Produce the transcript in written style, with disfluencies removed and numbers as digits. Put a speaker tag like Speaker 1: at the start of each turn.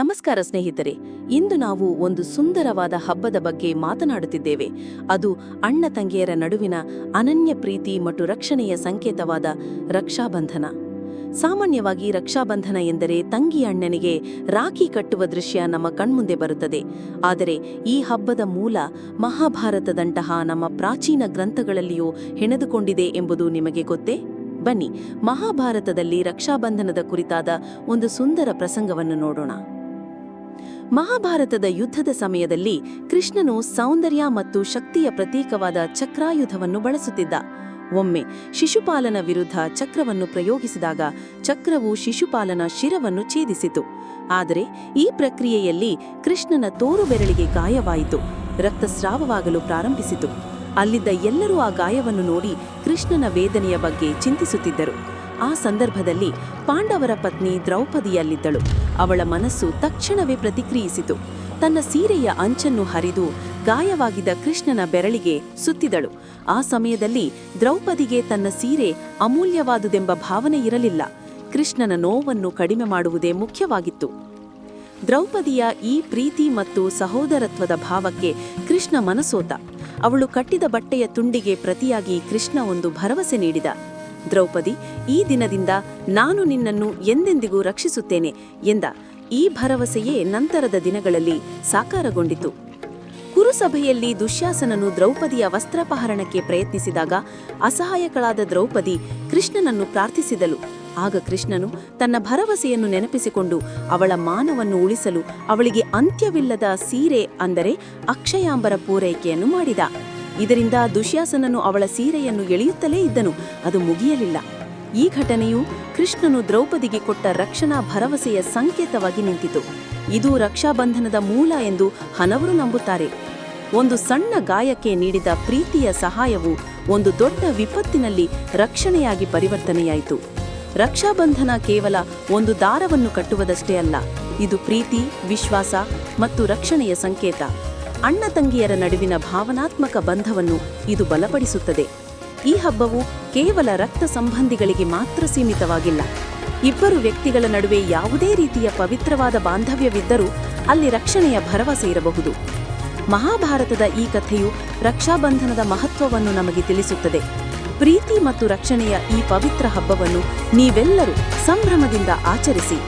Speaker 1: ನಮಸ್ಕಾರ ಸ್ನೇಹಿತರೆ, ಇಂದು ನಾವು ಒಂದು ಸುಂದರವಾದ ಹಬ್ಬದ ಬಗ್ಗೆ ಮಾತನಾಡುತ್ತಿದ್ದೇವೆ. ಅದು ಅಣ್ಣ ತಂಗಿಯರ ನಡುವಿನ ಅನನ್ಯ ಪ್ರೀತಿ ಮತ್ತು ರಕ್ಷಣೆಯ ಸಂಕೇತವಾದ ರಕ್ಷಾಬಂಧನ. ಸಾಮಾನ್ಯವಾಗಿ ರಕ್ಷಾಬಂಧನ ಎಂದರೆ ತಂಗಿ ಅಣ್ಣನಿಗೆ ರಾಖಿ ಕಟ್ಟುವ ದೃಶ್ಯ ನಮ್ಮ ಕಣ್ಮುಂದೆ ಬರುತ್ತದೆ. ಆದರೆ ಈ ಹಬ್ಬದ ಮೂಲ ಮಹಾಭಾರತದಂತಹ ನಮ್ಮ ಪ್ರಾಚೀನ ಗ್ರಂಥಗಳಲ್ಲಿಯೂ ಹೆಣೆದುಕೊಂಡಿದೆ ಎಂಬುದು ನಿಮಗೆ ಗೊತ್ತೇ? ಬನ್ನಿ, ಮಹಾಭಾರತದಲ್ಲಿ ರಕ್ಷಾಬಂಧನದ ಕುರಿತಾದ ಒಂದು ಸುಂದರ ಪ್ರಸಂಗವನ್ನು ನೋಡೋಣ. ಮಹಾಭಾರತದ ಯುದ್ಧದ ಸಮಯದಲ್ಲಿ ಕೃಷ್ಣನು ಸೌಂದರ್ಯ ಮತ್ತು ಶಕ್ತಿಯ ಪ್ರತೀಕವಾದ ಚಕ್ರಾಯುಧವನ್ನು ಬಳಸುತ್ತಿದ್ದ. ಒಮ್ಮೆ ಶಿಶುಪಾಲನ ವಿರುದ್ಧ ಚಕ್ರವನ್ನು ಪ್ರಯೋಗಿಸಿದಾಗ ಚಕ್ರವು ಶಿಶುಪಾಲನ ಶಿರವನ್ನು ಛೇದಿಸಿತು. ಆದರೆ ಈ ಪ್ರಕ್ರಿಯೆಯಲ್ಲಿ ಕೃಷ್ಣನ ತೋರು ಬೆರಳಿಗೆ ಗಾಯವಾಯಿತು. ರಕ್ತಸ್ರಾವವಾಗಲು ಪ್ರಾರಂಭಿಸಿತು. ಅಲ್ಲಿದ್ದ ಎಲ್ಲರೂ ಆ ಗಾಯವನ್ನು ನೋಡಿ ಕೃಷ್ಣನ ವೇದನೆಯ ಬಗ್ಗೆ ಚಿಂತಿಸುತ್ತಿದ್ದರು. ಆ ಸಂದರ್ಭದಲ್ಲಿ ಪಾಂಡವರ ಪತ್ನಿ ದ್ರೌಪದಿಯಲ್ಲಿದ್ದಳು. ಅವಳ ಮನಸ್ಸು ತಕ್ಷಣವೇ ಪ್ರತಿಕ್ರಿಯಿಸಿತು. ತನ್ನ ಸೀರೆಯ ಅಂಚನ್ನು ಹರಿದು ಗಾಯವಾಗಿದ್ದ ಕೃಷ್ಣನ ಬೆರಳಿಗೆ ಸುತ್ತಿದಳು. ಆ ಸಮಯದಲ್ಲಿ ದ್ರೌಪದಿಗೆ ತನ್ನ ಸೀರೆ ಅಮೂಲ್ಯವಾದುದೆಂಬ ಭಾವನೆ ಇರಲಿಲ್ಲ. ಕೃಷ್ಣನ ನೋವನ್ನು ಕಡಿಮೆ ಮಾಡುವುದೇ ಮುಖ್ಯವಾಗಿತ್ತು. ದ್ರೌಪದಿಯ ಈ ಪ್ರೀತಿ ಮತ್ತು ಸಹೋದರತ್ವದ ಭಾವಕ್ಕೆ ಕೃಷ್ಣ ಮನಸೋತ. ಅವಳು ಕಟ್ಟಿದ ಬಟ್ಟೆಯ ತುಂಡಿಗೆ ಪ್ರತಿಯಾಗಿ ಕೃಷ್ಣ ಒಂದು ಭರವಸೆ ನೀಡಿದ. ದ್ರೌಪದಿ, ಈ ದಿನದಿಂದ ನಾನು ನಿನ್ನನ್ನು ಎಂದೆಂದಿಗೂ ರಕ್ಷಿಸುತ್ತೇನೆ ಎಂದ. ಈ ಭರವಸೆಯೇ ನಂತರದ ದಿನಗಳಲ್ಲಿ ಸಾಕಾರಗೊಂಡಿತು. ಕುರುಸಭೆಯಲ್ಲಿ ದುಶ್ಯಾಸನನು ದ್ರೌಪದಿಯ ವಸ್ತ್ರಾಪಹರಣಕ್ಕೆ ಪ್ರಯತ್ನಿಸಿದಾಗ ಅಸಹಾಯಕಳಾದ ದ್ರೌಪದಿ ಕೃಷ್ಣನನ್ನು ಪ್ರಾರ್ಥಿಸಿದಳು. ಆಗ ಕೃಷ್ಣನು ತನ್ನ ಭರವಸೆಯನ್ನು ನೆನಪಿಸಿಕೊಂಡು ಅವಳ ಮಾನವನ್ನು ಉಳಿಸಲು ಅವಳಿಗೆ ಅಂತ್ಯವಿಲ್ಲದ ಸೀರೆ, ಅಂದರೆ ಅಕ್ಷಯಾಂಬರ ಪೂರೈಕೆಯನ್ನು ಮಾಡಿದ. ಇದರಿಂದ ದುಶ್ಯಾಸನನು ಅವಳ ಸೀರೆಯನ್ನು ಎಳೆಯುತ್ತಲೇ ಇದ್ದನು. ಅದು ಮುಗಿಯಲಿಲ್ಲ. ಈ ಘಟನೆಯು ಕೃಷ್ಣನು ದ್ರೌಪದಿಗೆ ಕೊಟ್ಟ ರಕ್ಷಣಾ ಭರವಸೆಯ ಸಂಕೇತವಾಗಿ ನಿಂತಿತು. ಇದು ರಕ್ಷಾಬಂಧನದ ಮೂಲ ಎಂದು ಹಲವರು ನಂಬುತ್ತಾರೆ. ಒಂದು ಸಣ್ಣ ಗಾಯಕ್ಕೆ ನೀಡಿದ ಪ್ರೀತಿಯ ಸಹಾಯವು ಒಂದು ದೊಡ್ಡ ವಿಪತ್ತಿನಲ್ಲಿ ರಕ್ಷಣೆಯಾಗಿ ಪರಿವರ್ತನೆಯಾಯಿತು. ರಕ್ಷಾಬಂಧನ ಕೇವಲ ಒಂದು ದಾರವನ್ನು ಕಟ್ಟುವುದಷ್ಟೇ ಅಲ್ಲ, ಇದು ಪ್ರೀತಿ, ವಿಶ್ವಾಸ ಮತ್ತು ರಕ್ಷಣೆಯ ಸಂಕೇತ. ಅಣ್ಣ ತಂಗಿಯರ ನಡುವಿನ ಭಾವನಾತ್ಮಕ ಬಂಧವನ್ನು ಇದು ಬಲಪಡಿಸುತ್ತದೆ. ಈ ಹಬ್ಬವು ಕೇವಲ ರಕ್ತ ಸಂಬಂಧಿಗಳಿಗೆ ಮಾತ್ರ ಸೀಮಿತವಾಗಿಲ್ಲ. ಇಬ್ಬರು ವ್ಯಕ್ತಿಗಳ ನಡುವೆ ಯಾವುದೇ ರೀತಿಯ ಪವಿತ್ರವಾದ ಬಾಂಧವ್ಯವಿದ್ದರೂ ಅಲ್ಲಿ ರಕ್ಷಣೆಯ ಭರವಸೆ ಇರಬಹುದು. ಮಹಾಭಾರತದ ಈ ಕಥೆಯು ರಕ್ಷಾಬಂಧನದ ಮಹತ್ವವನ್ನು ನಮಗೆ ತಿಳಿಸುತ್ತದೆ. ಪ್ರೀತಿ ಮತ್ತು ರಕ್ಷಣೆಯ ಈ ಪವಿತ್ರ ಹಬ್ಬವನ್ನು ನೀವೆಲ್ಲರೂ ಸಂಭ್ರಮದಿಂದ ಆಚರಿಸಿ.